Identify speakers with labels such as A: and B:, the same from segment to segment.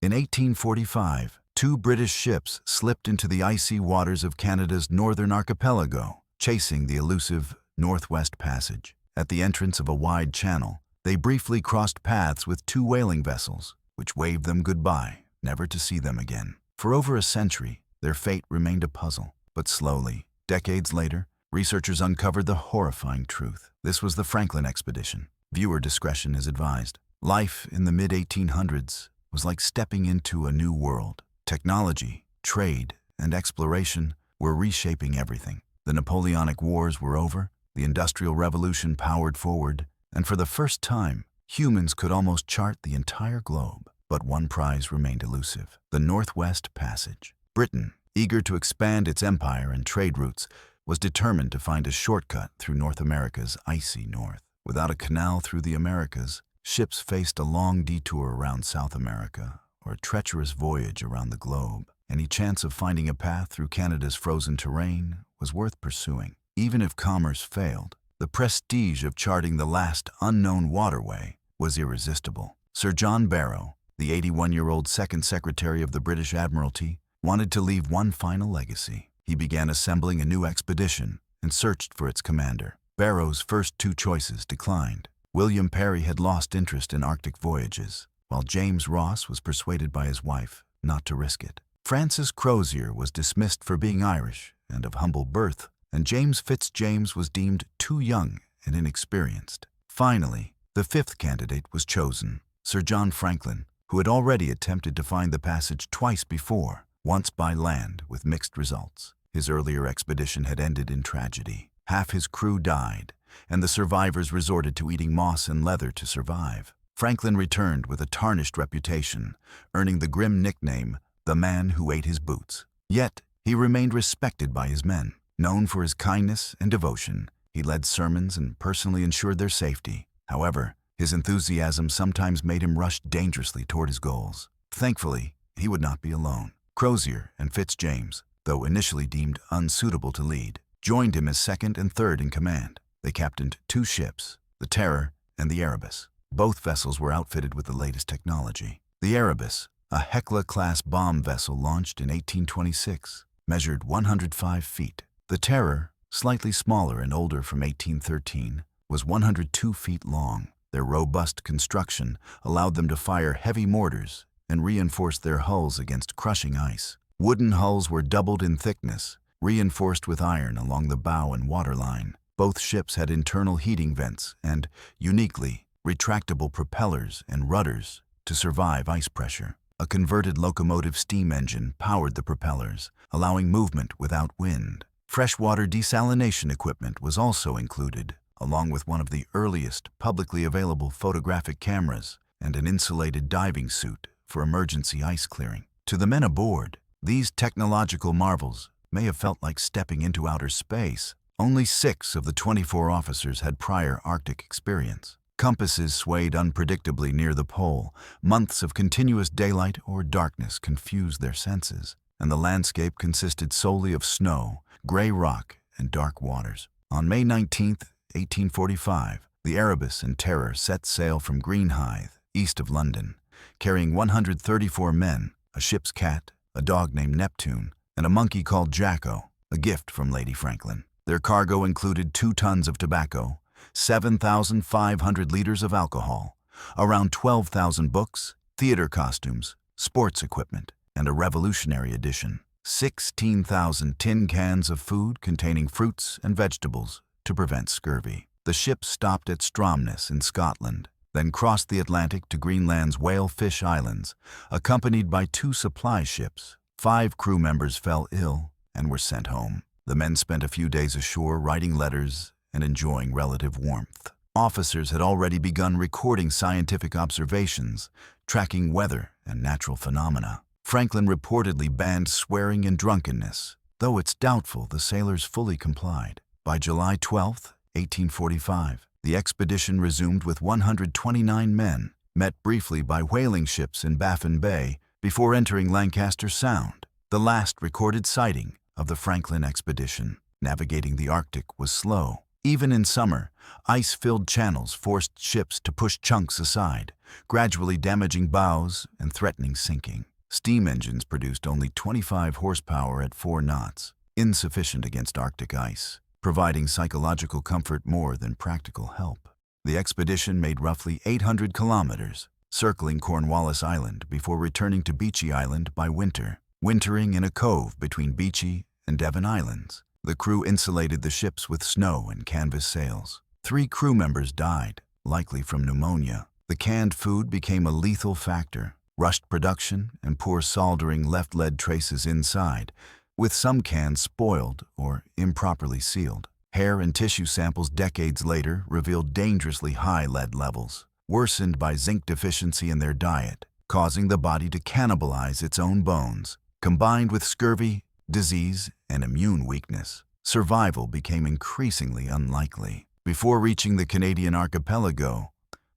A: In 1845, two British ships slipped into the icy waters of Canada's northern archipelago, chasing the elusive Northwest Passage. At the entrance of a wide channel, they briefly crossed paths with two whaling vessels, which waved them goodbye, never to see them again. For over a century, their fate remained a puzzle. But slowly, decades later, researchers uncovered the horrifying truth. This was the Franklin expedition. Viewer discretion is advised. Life in the mid-1800s was like stepping into a new world. Technology, trade, and exploration were reshaping everything. The Napoleonic Wars were over, the Industrial Revolution powered forward, and for the first time, humans could almost chart the entire globe. But one prize remained elusive: the Northwest Passage. Britain, eager to expand its empire and trade routes, was determined to find a shortcut through North America's icy north. Without a canal through the Americas, ships faced a long detour around South America or a treacherous voyage around the globe. Any chance of finding a path through Canada's frozen terrain was worth pursuing. Even if commerce failed, the prestige of charting the last unknown waterway was irresistible. Sir John Barrow, the 81-year-old second secretary of the British Admiralty, wanted to leave one final legacy. He began assembling a new expedition and searched for its commander. Barrow's first two choices declined. William Parry had lost interest in Arctic voyages, while James Ross was persuaded by his wife not to risk it. Francis Crozier was dismissed for being Irish and of humble birth, and James Fitzjames was deemed too young and inexperienced. Finally, the fifth candidate was chosen: Sir John Franklin, who had already attempted to find the passage twice before, once by land with mixed results. His earlier expedition had ended in tragedy. Half his crew died, and the survivors resorted to eating moss and leather to survive. Franklin returned with a tarnished reputation, earning the grim nickname, the man who ate his boots. Yet, he remained respected by his men. Known for his kindness and devotion, he led sermons and personally ensured their safety. However, his enthusiasm sometimes made him rush dangerously toward his goals. Thankfully, he would not be alone. Crozier and Fitzjames, though initially deemed unsuitable to lead, joined him as second and third in command. They captained two ships, the Terror and the Erebus. Both vessels were outfitted with the latest technology. The Erebus, a Hecla-class bomb vessel launched in 1826, measured 105 feet. The Terror, slightly smaller and older from 1813, was 102 feet long. Their robust construction allowed them to fire heavy mortars and reinforce their hulls against crushing ice. Wooden hulls were doubled in thickness, reinforced with iron along the bow and waterline. Both ships had internal heating vents and, uniquely, retractable propellers and rudders to survive ice pressure. A converted locomotive steam engine powered the propellers, allowing movement without wind. Freshwater desalination equipment was also included, along with one of the earliest publicly available photographic cameras and an insulated diving suit for emergency ice clearing. To the men aboard, these technological marvels may have felt like stepping into outer space. Only 6 of the 24 officers had prior Arctic experience. Compasses swayed unpredictably near the pole. Months of continuous daylight or darkness confused their senses, and the landscape consisted solely of snow, gray rock, and dark waters. On May 19, 1845, the Erebus and Terror set sail from Greenhithe, east of London, carrying 134 men, a ship's cat, a dog named Neptune, and a monkey called Jacko, a gift from Lady Franklin. Their cargo included 2 tons of tobacco, 7,500 liters of alcohol, around 12,000 books, theater costumes, sports equipment, and a revolutionary addition: 16,000 tin cans of food containing fruits and vegetables to prevent scurvy. The ship stopped at Stromness in Scotland, then crossed the Atlantic to Greenland's Whalefish Islands, accompanied by 2 supply ships. 5 crew members fell ill and were sent home. The men spent a few days ashore writing letters and enjoying relative warmth. Officers had already begun recording scientific observations, tracking weather and natural phenomena. Franklin reportedly banned swearing and drunkenness, though it's doubtful the sailors fully complied. By July 12, 1845, the expedition resumed with 129 men, met briefly by whaling ships in Baffin Bay before entering Lancaster Sound, the last recorded sighting of the Franklin expedition. Navigating the Arctic was slow. Even in summer, ice-filled channels forced ships to push chunks aside, gradually damaging bows and threatening sinking. Steam engines produced only 25 horsepower at 4 knots, insufficient against Arctic ice, providing psychological comfort more than practical help. The expedition made roughly 800 kilometers, circling Cornwallis Island before returning to Beechey Island by winter, wintering in a cove between Beechey and Devon Islands. The crew insulated the ships with snow and canvas sails. 3 crew members died, likely from pneumonia. The canned food became a lethal factor. Rushed production and poor soldering left lead traces inside, with some cans spoiled or improperly sealed. Hair and tissue samples decades later revealed dangerously high lead levels, worsened by zinc deficiency in their diet, causing the body to cannibalize its own bones. Combined with scurvy, disease, and immune weakness, survival became increasingly unlikely. Before reaching the Canadian archipelago,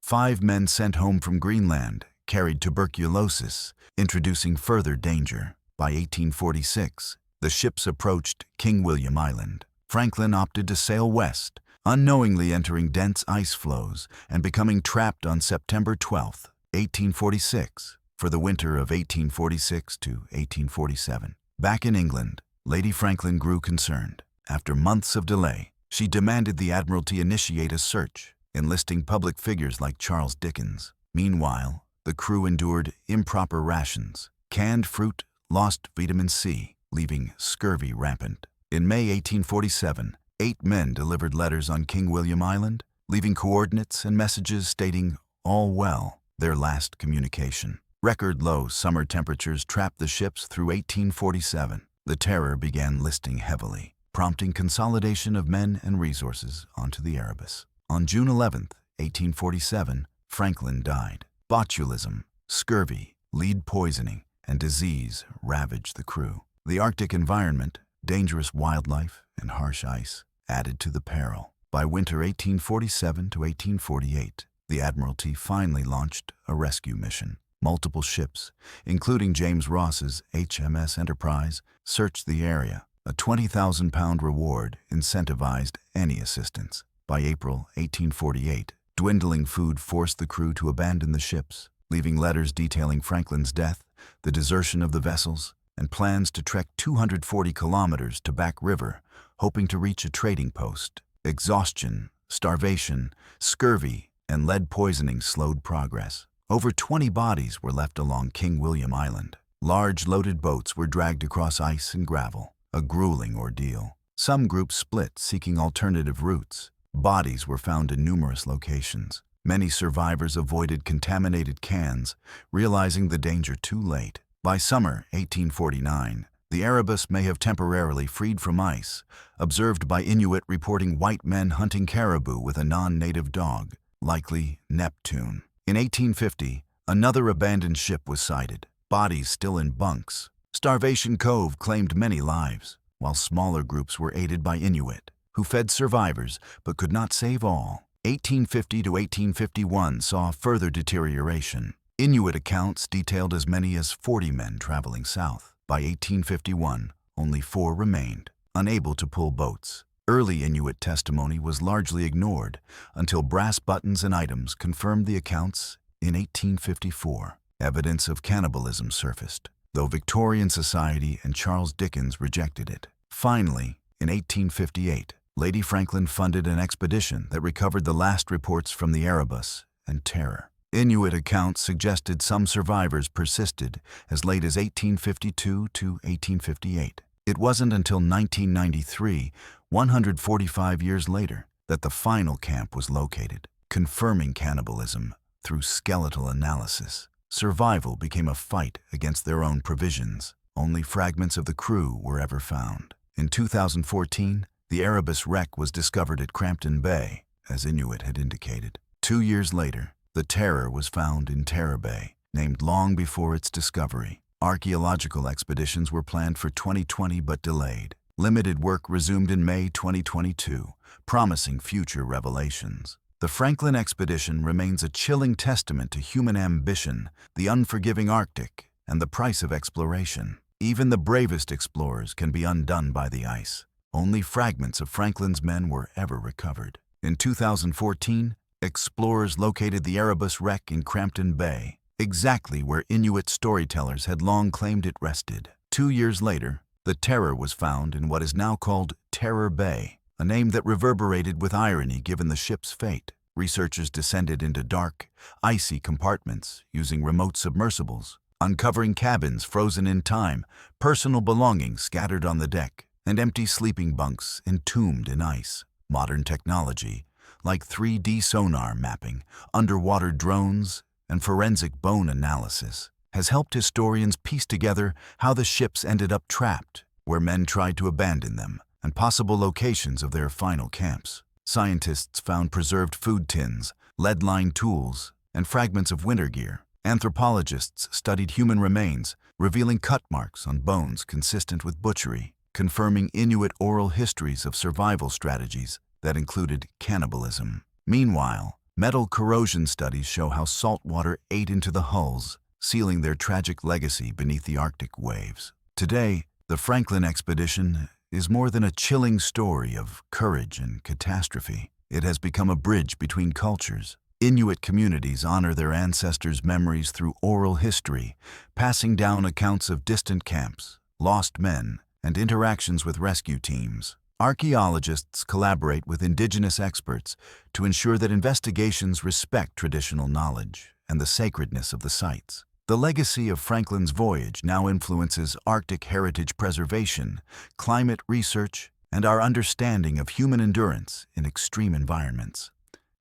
A: 5 men sent home from Greenland carried tuberculosis, introducing further danger. By 1846, the ships approached King William Island. Franklin opted to sail west, unknowingly entering dense ice floes and becoming trapped on September 12, 1846, for the winter of 1846 to 1847. Back in England, Lady Franklin grew concerned. After months of delay, she demanded the Admiralty initiate a search, enlisting public figures like Charles Dickens. Meanwhile, the crew endured improper rations. Canned fruit lost vitamin C, leaving scurvy rampant. In May 1847, 8 men delivered letters on King William Island, leaving coordinates and messages stating, "All well," their last communication. Record-low summer temperatures trapped the ships through 1847. The Terror began listing heavily, prompting consolidation of men and resources onto the Erebus. On June 11, 1847, Franklin died. Botulism, scurvy, lead poisoning, and disease ravaged the crew. The Arctic environment, dangerous wildlife, and harsh ice added to the peril. By winter 1847 to 1848, the Admiralty finally launched a rescue mission. Multiple ships, including James Ross's HMS Enterprise, searched the area. A 20,000-pound reward incentivized any assistance. By April 1848, dwindling food forced the crew to abandon the ships, leaving letters detailing Franklin's death, the desertion of the vessels, and plans to trek 240 kilometers to Back River, hoping to reach a trading post. Exhaustion, starvation, scurvy, and lead poisoning slowed progress. Over 20 bodies were left along King William Island. Large loaded boats were dragged across ice and gravel, a grueling ordeal. Some groups split, seeking alternative routes. Bodies were found in numerous locations. Many survivors avoided contaminated cans, realizing the danger too late. By summer 1849, the Erebus may have temporarily freed from ice, observed by Inuit reporting white men hunting caribou with a non-native dog, likely Neptune. In 1850, another abandoned ship was sighted, bodies still in bunks. Starvation Cove claimed many lives, while smaller groups were aided by Inuit, who fed survivors but could not save all. 1850 to 1851 saw further deterioration. Inuit accounts detailed as many as 40 men traveling south. By 1851, only 4 remained, unable to pull boats. Early Inuit testimony was largely ignored until brass buttons and items confirmed the accounts in 1854. Evidence of cannibalism surfaced, though Victorian society and Charles Dickens rejected it. Finally, in 1858, Lady Franklin funded an expedition that recovered the last reports from the Erebus and Terror. Inuit accounts suggested some survivors persisted as late as 1852 to 1858. It wasn't until 1993, 145 years later, that the final camp was located, confirming cannibalism through skeletal analysis. Survival became a fight against their own provisions. Only fragments of the crew were ever found. In 2014, the Erebus wreck was discovered at Crampton Bay, as Inuit had indicated. 2 years later, the Terror was found in Terror Bay, named long before its discovery. Archaeological expeditions were planned for 2020 but delayed. Limited work resumed in May 2022, promising future revelations. The Franklin expedition remains a chilling testament to human ambition, the unforgiving Arctic, and the price of exploration. Even the bravest explorers can be undone by the ice. only fragments of Franklin's men were ever recovered. In 2014, explorers located the Erebus wreck in Crampton Bay, exactly where Inuit storytellers had long claimed it rested. 2 years later, the Terror was found in what is now called Terror Bay, a name that reverberated with irony given the ship's fate. Researchers descended into dark, icy compartments using remote submersibles, uncovering cabins frozen in time, personal belongings scattered on the deck, and empty sleeping bunks entombed in ice. Modern technology, like 3D sonar mapping, underwater drones, and forensic bone analysis, has helped historians piece together how the ships ended up trapped, where men tried to abandon them, and possible locations of their final camps. Scientists found preserved food tins, lead-lined tools, and fragments of winter gear. Anthropologists studied human remains, revealing cut marks on bones consistent with butchery, confirming Inuit oral histories of survival strategies that included cannibalism. Meanwhile, metal corrosion studies show how salt water ate into the hulls, sealing their tragic legacy beneath the Arctic waves. Today, the Franklin expedition is more than a chilling story of courage and catastrophe. It has become a bridge between cultures. Inuit communities honor their ancestors' memories through oral history, passing down accounts of distant camps, lost men, and interactions with rescue teams. Archaeologists collaborate with indigenous experts to ensure that investigations respect traditional knowledge and the sacredness of the sites. The legacy of Franklin's voyage now influences Arctic heritage preservation, climate research, and our understanding of human endurance in extreme environments.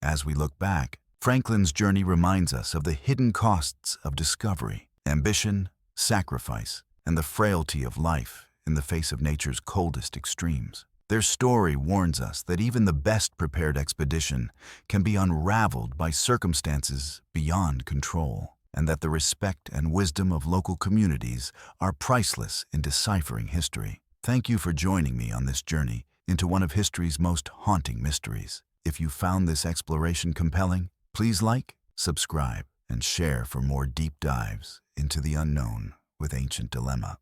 A: As we look back, Franklin's journey reminds us of the hidden costs of discovery, ambition, sacrifice, and the frailty of life in the face of nature's coldest extremes. Their story warns us that even the best prepared expedition can be unraveled by circumstances beyond control, and that the respect and wisdom of local communities are priceless in deciphering history. Thank you for joining me on this journey into one of history's most haunting mysteries. If you found this exploration compelling, please like, subscribe, and share for more deep dives into the unknown with Ancient Dilemma.